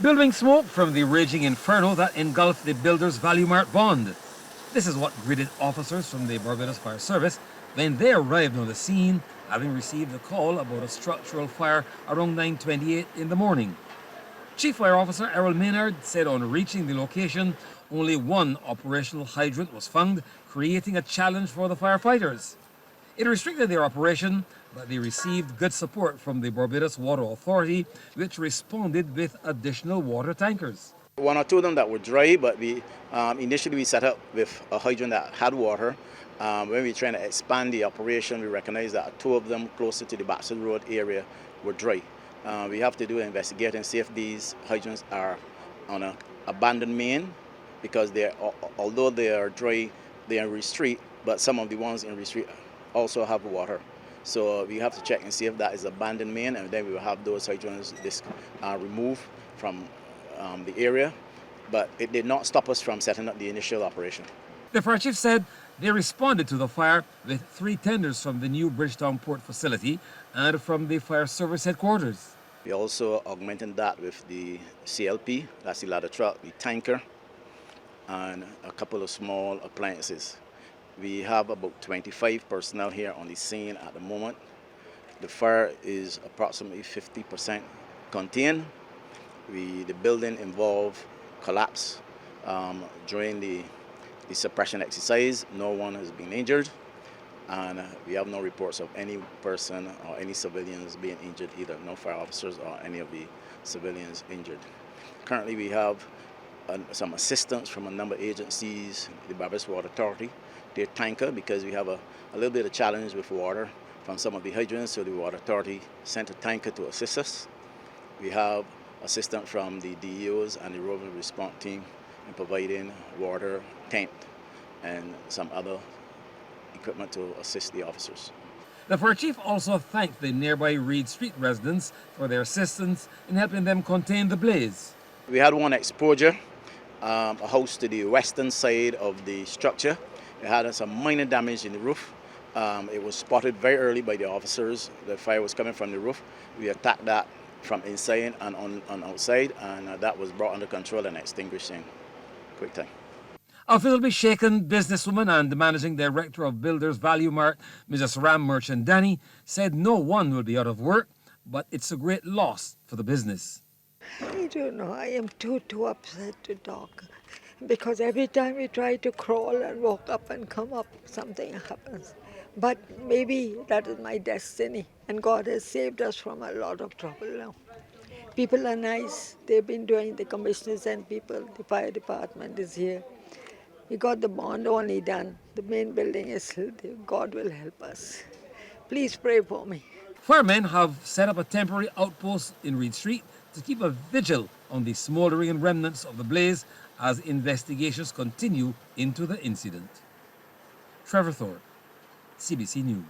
Billowing smoke from the raging inferno that engulfed the Builders Value Mart bond. This is what greeted officers from the Barbados Fire Service when they arrived on the scene, having received a call about a structural fire around 9:28 in the morning. Chief Fire Officer Errol Maynard said on reaching the location, only one operational hydrant was found, creating a challenge for the firefighters. It restricted their operation, but they received good support from the Barbados Water Authority, which responded with additional water tankers. One or two of them that were dry, but initially we set up with a hydrant that had water. When we were trying to expand the operation, we recognized that two of them closer to the Baxter Road area were dry. We have to do an investigate and see if these hydrants are on an abandoned main, because although they are dry, they are in retreat, but some of the ones in retreat also have water. So we have to check and see if that is abandoned main, and then we will have those hydrants removed from the area. But it did not stop us from setting up the initial operation. The fire chief said they responded to the fire with 3 tenders from the new Bridgetown Port facility and from the fire service headquarters. We also augmented that with the CLP, that's the ladder truck, the tanker, and a couple of small appliances. We have about 25 personnel here on the scene at the moment. The fire is approximately 50% contained. The building involved collapse during the suppression exercise. No one has been injured, and we have no reports of any person or any civilians being injured either. No fire officers or any of the civilians injured. Currently we have some assistance from a number of agencies, the Barbados Water Authority, their tanker, because we have a little bit of challenge with water from some of the hydrants, so the Water Authority sent a tanker to assist us. We have assistance from the DEOs and the roving response team in providing water, tent, and some other equipment to assist the officers. The fire chief also thanked the nearby Reed Street residents for their assistance in helping them contain the blaze. We had one exposure, a house to the western side of the structure. It had some minor damage in the roof. It was spotted very early by the officers. The fire was coming from the roof. We attacked that from inside and on outside, and that was brought under control and extinguished in quick time. Officially shaken businesswoman and the managing director of Builders Value Mart, Mrs. Ram Merchant Danny, said no one will be out of work, but it's a great loss for the business. I don't know. I am too upset to talk, because every time we try to crawl and walk up and come up, something happens. But maybe that is my destiny, and God has saved us from a lot of trouble now. People are nice. They've been doing, the commissioners and people, the fire department is here. We got the bond only done. The main building is still there. God will help us. Please pray for me. Firemen have set up a temporary outpost in Reed Street to keep a vigil on the smoldering remnants of the blaze as investigations continue into the incident. Trevor Thorpe, CBC News.